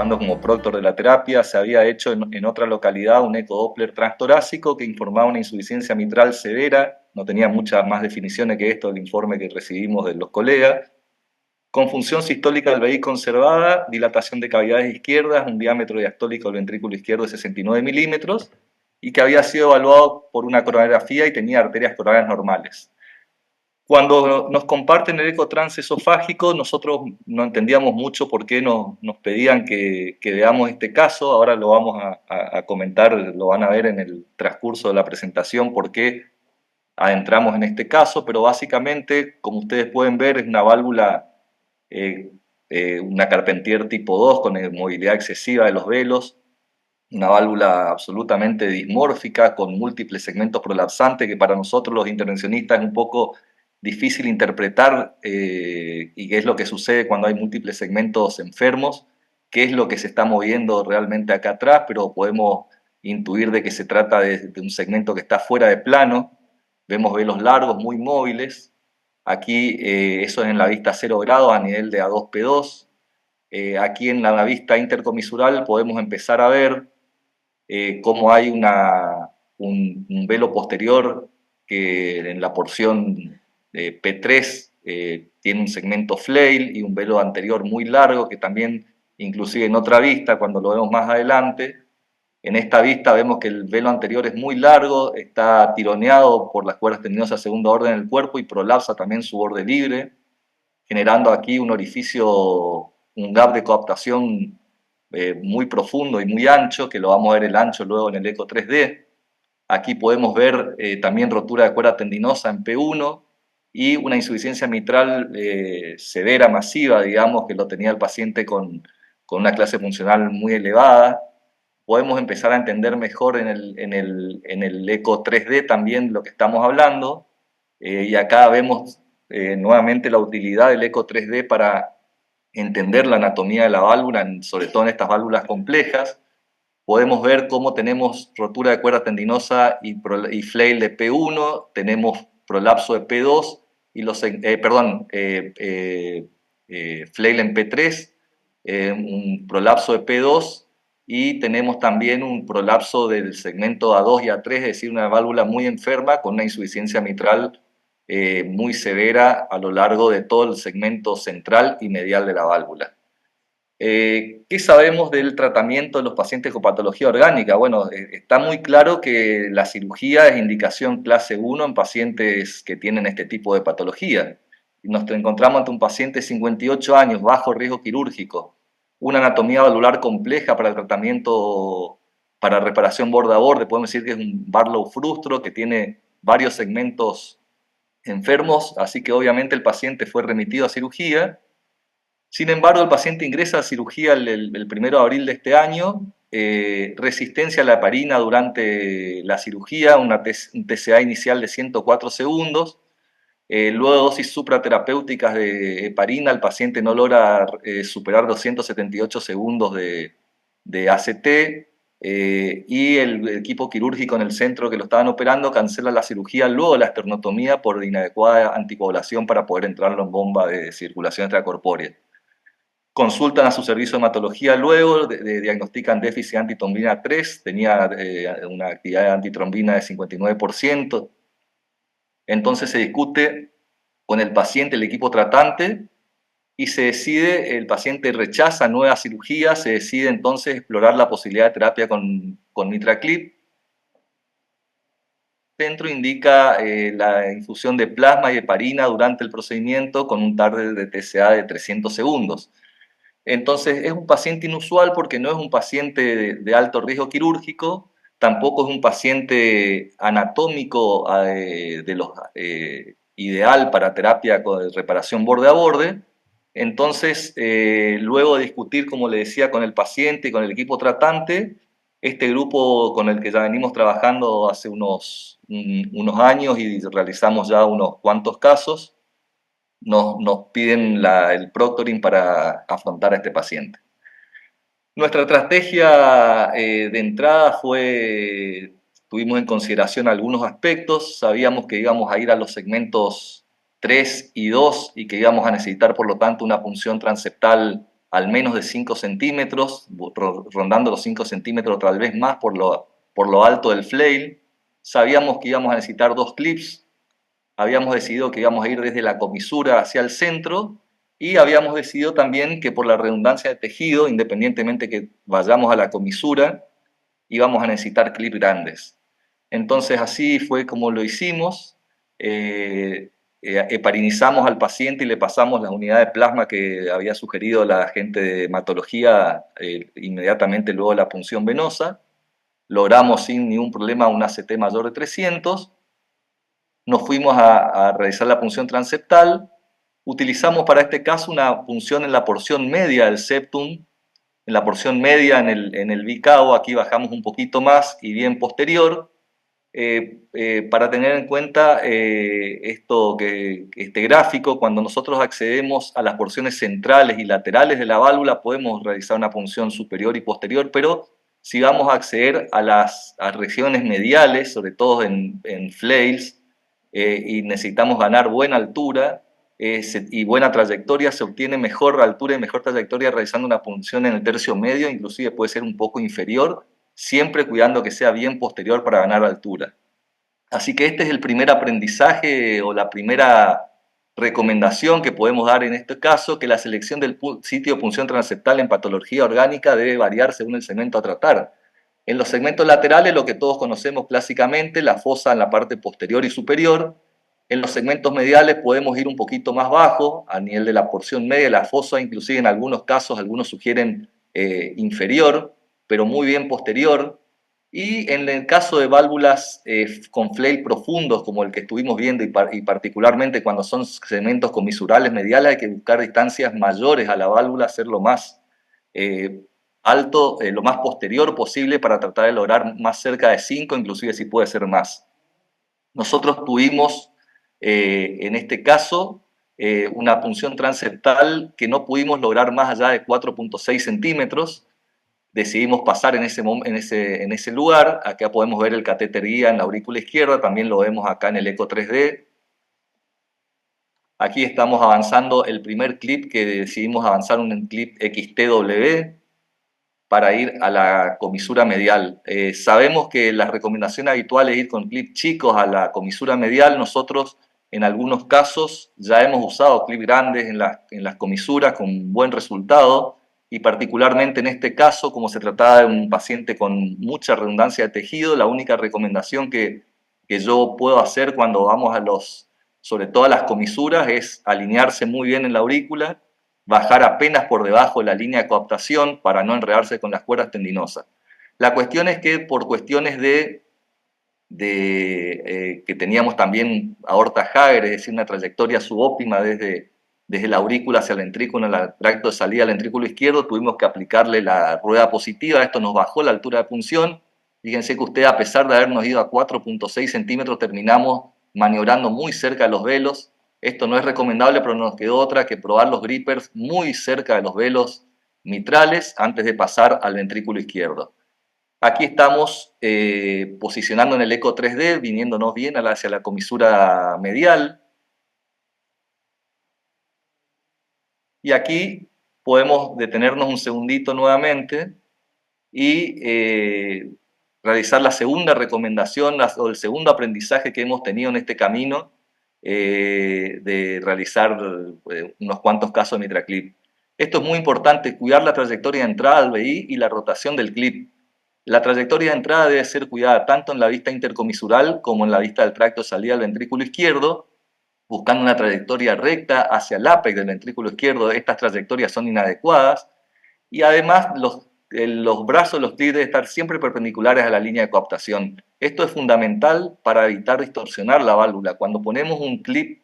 participando como proctor de la terapia. Se había hecho en otra localidad un ecodoppler transtorácico que informaba una insuficiencia mitral severa, no tenía muchas más definiciones que esto, el informe que recibimos de los colegas, con función sistólica del VI conservada, dilatación de cavidades izquierdas, un diámetro diastólico del ventrículo izquierdo de 69 milímetros, y que había sido evaluado por una coronografía y tenía arterias coronarias normales. Cuando nos comparten el ecotrans esofágico, nosotros no entendíamos mucho por qué nos pedían que veamos este caso. Ahora lo vamos a comentar, lo van a ver en el transcurso de la presentación, por qué adentramos en este caso, pero básicamente, como ustedes pueden ver, es una válvula, una Carpentier tipo 2 con movilidad excesiva de los velos, una válvula absolutamente dismórfica con múltiples segmentos prolapsantes que para nosotros los intervencionistas es un poco difícil interpretar y qué es lo que sucede cuando hay múltiples segmentos enfermos, qué es lo que se está moviendo realmente acá atrás, pero podemos intuir de que se trata de un segmento que está fuera de plano. Vemos velos largos, muy móviles. Aquí eso es en la vista 0 grados a nivel de A2P2. Aquí en la vista intercomisural podemos empezar a ver cómo hay un velo posterior que en la porción P3 tiene un segmento flail y un velo anterior muy largo que también, inclusive en otra vista, cuando lo vemos más adelante, en esta vista vemos que el velo anterior es muy largo, está tironeado por las cuerdas tendinosas de segunda orden del cuerpo y prolapsa también su borde libre, generando aquí un orificio, un gap de coaptación muy profundo y muy ancho, que lo vamos a ver el ancho luego en el eco 3D. Aquí podemos ver también rotura de cuerda tendinosa en P1 y una insuficiencia mitral severa, masiva, digamos, que lo tenía el paciente con una clase funcional muy elevada. Podemos empezar a entender mejor en el eco 3D también lo que estamos hablando. Y acá vemos nuevamente la utilidad del eco 3D para entender la anatomía de la válvula, sobre todo en estas válvulas complejas. Podemos ver cómo tenemos rotura de cuerda tendinosa y flail de P1, tenemos prolapso de P2, y flail en P3, un prolapso de P2, y tenemos también un prolapso del segmento A2 y A3, es decir, una válvula muy enferma con una insuficiencia mitral muy severa a lo largo de todo el segmento central y medial de la válvula. ¿Qué sabemos del tratamiento de los pacientes con patología orgánica? Bueno, está muy claro que la cirugía es indicación clase 1 en pacientes que tienen este tipo de patología. Nos encontramos ante un paciente de 58 años, bajo riesgo quirúrgico, una anatomía valvular compleja para el tratamiento, para reparación borde a borde. Podemos decir que es un Barlow frustro que tiene varios segmentos enfermos, así que obviamente el paciente fue remitido a cirugía. Sin embargo, el paciente ingresa a cirugía el 1 de abril de este año, resistencia a la heparina durante la cirugía, un TCA inicial de 104 segundos, luego dosis supraterapéuticas de heparina, el paciente no logra superar 278 segundos de ACT, y el equipo quirúrgico en el centro que lo estaban operando cancela la cirugía luego de la esternotomía por inadecuada anticoagulación para poder entrarlo en bomba de circulación extracorpórea. Consultan a su servicio de hematología luego, diagnostican déficit de antitrombina 3, tenía una actividad de antitrombina de 59%. Entonces se discute con el paciente, el equipo tratante, y se decide, el paciente rechaza nueva cirugía, se decide entonces explorar la posibilidad de terapia con Mitraclip. Centro indica la infusión de plasma y heparina durante el procedimiento con un target de TCA de 300 segundos. Entonces es un paciente inusual porque no es un paciente de alto riesgo quirúrgico, tampoco es un paciente anatómico ideal para terapia con reparación borde a borde. Entonces, luego de discutir, como le decía, con el paciente y con el equipo tratante, este grupo con el que ya venimos trabajando hace unos años y realizamos ya unos cuantos casos, nos piden el proctoring para afrontar a este paciente. Nuestra estrategia de entrada tuvimos en consideración algunos aspectos, sabíamos que íbamos a ir a los segmentos 3 y 2 y que íbamos a necesitar por lo tanto una punción transeptal al menos de 5 centímetros, rondando los 5 centímetros, tal vez más por lo alto del flail. Sabíamos que íbamos a necesitar 2 clips, habíamos decidido que íbamos a ir desde la comisura hacia el centro y habíamos decidido también que por la redundancia de tejido, independientemente que vayamos a la comisura, íbamos a necesitar clips grandes. Entonces así fue como lo hicimos. Heparinizamos al paciente y le pasamos la unidad de plasma que había sugerido la gente de hematología inmediatamente luego de la punción venosa. Logramos sin ningún problema un ACT mayor de 300. Nos fuimos a realizar la punción transeptal. Utilizamos para este caso una punción en la porción media del septum, en la porción media en el bicao. Aquí bajamos un poquito más y bien posterior. Para tener en cuenta este gráfico, cuando nosotros accedemos a las porciones centrales y laterales de la válvula, podemos realizar una punción superior y posterior, pero si vamos a acceder a las regiones mediales, sobre todo en flails, y necesitamos ganar buena altura y buena trayectoria, se obtiene mejor altura y mejor trayectoria realizando una punción en el tercio medio, inclusive puede ser un poco inferior, siempre cuidando que sea bien posterior para ganar altura. Así que este es el primer aprendizaje o la primera recomendación que podemos dar en este caso, que la selección del sitio de punción transeptal en patología orgánica debe variar según el segmento a tratar. En los segmentos laterales, lo que todos conocemos clásicamente, la fosa en la parte posterior y superior. En los segmentos mediales podemos ir un poquito más bajo, a nivel de la porción media, la fosa, inclusive en algunos casos, algunos sugieren inferior, pero muy bien posterior. Y en el caso de válvulas con flail profundos, como el que estuvimos viendo, y particularmente cuando son segmentos comisurales mediales, hay que buscar distancias mayores a la válvula, hacerlo más eh, alto, lo más posterior posible para tratar de lograr más cerca de 5, inclusive si puede ser más. Nosotros tuvimos, en este caso, una punción transeptal que no pudimos lograr más allá de 4.6 centímetros. Decidimos pasar en ese lugar. Acá podemos ver el catéter guía en la aurícula izquierda, también lo vemos acá en el eco 3D. Aquí estamos avanzando el primer clip que decidimos avanzar, un clip XTW, para ir a la comisura medial. Sabemos que la recomendación habitual es ir con clips chicos a la comisura medial. Nosotros en algunos casos ya hemos usado clips grandes en las comisuras con buen resultado, y particularmente en este caso, como se trataba de un paciente con mucha redundancia de tejido, la única recomendación que yo puedo hacer cuando vamos sobre todo a las comisuras, es alinearse muy bien en la aurícula, bajar apenas por debajo de la línea de coaptación para no enredarse con las cuerdas tendinosas. La cuestión es que por cuestiones que teníamos también aorta Hager, es decir, una trayectoria subóptima desde la aurícula hacia el ventrículo, en el tracto de salida al ventrículo izquierdo, tuvimos que aplicarle la rueda positiva. Esto nos bajó la altura de punción. Fíjense que usted, a pesar de habernos ido a 4.6 centímetros, terminamos maniobrando muy cerca de los velos. Esto no es recomendable, pero nos quedó otra que probar los grippers muy cerca de los velos mitrales antes de pasar al ventrículo izquierdo. Aquí estamos posicionando en el eco 3D, viniéndonos bien hacia la comisura medial. Y aquí podemos detenernos un segundito nuevamente y realizar la segunda recomendación o el segundo aprendizaje que hemos tenido en este camino de realizar unos cuantos casos de MitraClip. Esto es muy importante, cuidar la trayectoria de entrada al VI y la rotación del clip. La trayectoria de entrada debe ser cuidada tanto en la vista intercomisural como en la vista del tracto de salida al ventrículo izquierdo, buscando una trayectoria recta hacia el ápex del ventrículo izquierdo. Estas trayectorias son inadecuadas y además los brazos de los clips deben estar siempre perpendiculares a la línea de coaptación. Esto es fundamental para evitar distorsionar la válvula. Cuando ponemos un clip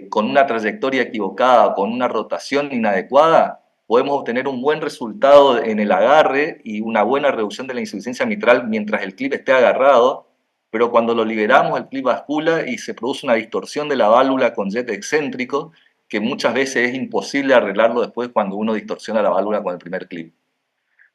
con una trayectoria equivocada o con una rotación inadecuada, podemos obtener un buen resultado en el agarre y una buena reducción de la insuficiencia mitral mientras el clip esté agarrado, pero cuando lo liberamos el clip bascula y se produce una distorsión de la válvula con jet excéntrico, que muchas veces es imposible arreglarlo después cuando uno distorsiona la válvula con el primer clip.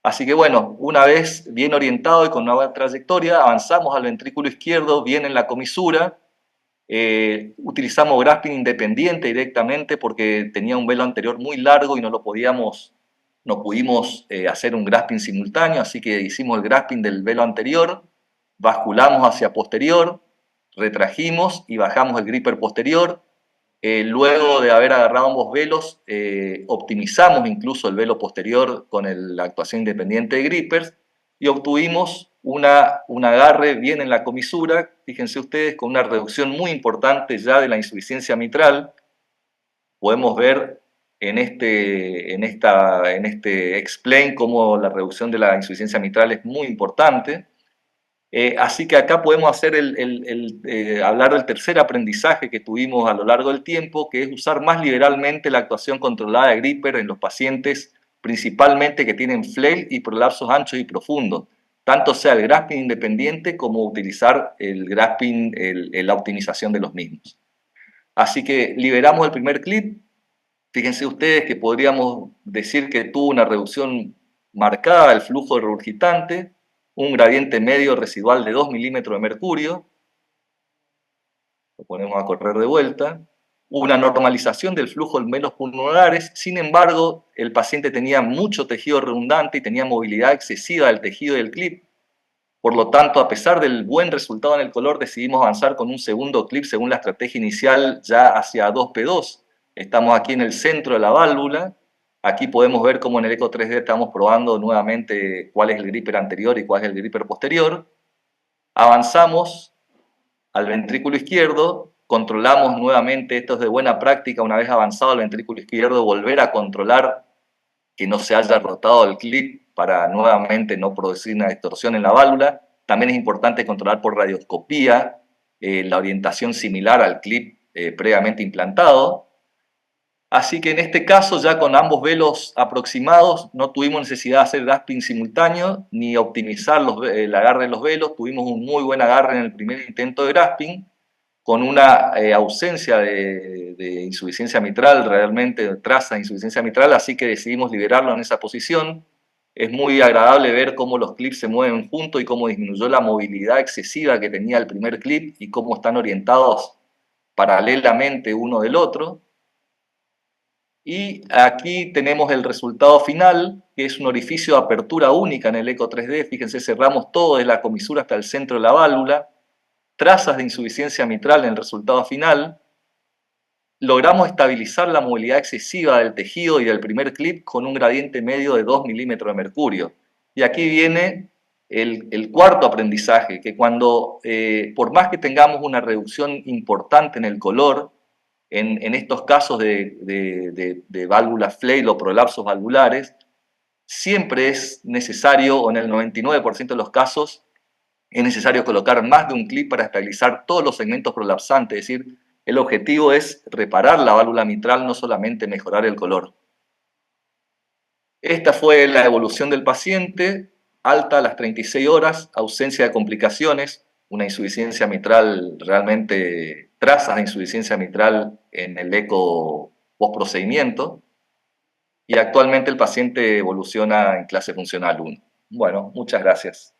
Así que bueno, una vez bien orientado y con una buena trayectoria, avanzamos al ventrículo izquierdo, bien en la comisura. Utilizamos grasping independiente directamente porque tenía un velo anterior muy largo y no pudimos hacer un grasping simultáneo, así que hicimos el grasping del velo anterior, basculamos hacia posterior, retrajimos y bajamos el gripper posterior. Luego de haber agarrado ambos velos, optimizamos incluso el velo posterior con la actuación independiente de grippers y obtuvimos un agarre bien en la comisura, fíjense ustedes, con una reducción muy importante ya de la insuficiencia mitral. Podemos ver en este explain cómo la reducción de la insuficiencia mitral es muy importante. Así que acá podemos hacer hablar del tercer aprendizaje que tuvimos a lo largo del tiempo, que es usar más liberalmente la actuación controlada de gripper en los pacientes, principalmente que tienen flail y prolapsos anchos y profundos, tanto sea el grasping independiente como utilizar el grasping, la optimización de los mismos. Así que liberamos el primer clip. Fíjense ustedes que podríamos decir que tuvo una reducción marcada del flujo regurgitante, un gradiente medio residual de 2 milímetros de mercurio, lo ponemos a correr de vuelta, una normalización del flujo en velos pulmonares. Sin embargo, el paciente tenía mucho tejido redundante y tenía movilidad excesiva del tejido del clip. Por lo tanto, a pesar del buen resultado en el color, decidimos avanzar con un segundo clip según la estrategia inicial ya hacia 2P2. Estamos aquí en el centro de la válvula. Aquí podemos ver cómo en el eco 3D estamos probando nuevamente cuál es el gripper anterior y cuál es el gripper posterior. Avanzamos al ventrículo izquierdo, controlamos nuevamente, esto es de buena práctica, una vez avanzado al ventrículo izquierdo, volver a controlar que no se haya rotado el clip para nuevamente no producir una distorsión en la válvula. También es importante controlar por radioscopía la orientación similar al clip previamente implantado. Así que en este caso, ya con ambos velos aproximados, no tuvimos necesidad de hacer grasping simultáneo ni optimizar el agarre de los velos. Tuvimos un muy buen agarre en el primer intento de grasping, con una ausencia de insuficiencia mitral, realmente traza de insuficiencia mitral, así que decidimos liberarlo en esa posición. Es muy agradable ver cómo los clips se mueven juntos y cómo disminuyó la movilidad excesiva que tenía el primer clip y cómo están orientados paralelamente uno del otro. Y aquí tenemos el resultado final, que es un orificio de apertura única en el eco 3D. Fíjense, cerramos todo desde la comisura hasta el centro de la válvula. Trazas de insuficiencia mitral en el resultado final. Logramos estabilizar la movilidad excesiva del tejido y del primer clip con un gradiente medio de 2 milímetros de mercurio. Y aquí viene el cuarto aprendizaje, que cuando, por más que tengamos una reducción importante en el color, en estos casos de válvulas flail o prolapsos valvulares, siempre es necesario, o en el 99% de los casos, es necesario colocar más de un clip para estabilizar todos los segmentos prolapsantes, es decir, el objetivo es reparar la válvula mitral, no solamente mejorar el color. Esta fue la evolución del paciente, alta a las 36 horas, ausencia de complicaciones, una insuficiencia mitral, realmente trazas de insuficiencia mitral en el eco postprocedimiento, y actualmente el paciente evoluciona en clase funcional 1. Bueno, muchas gracias.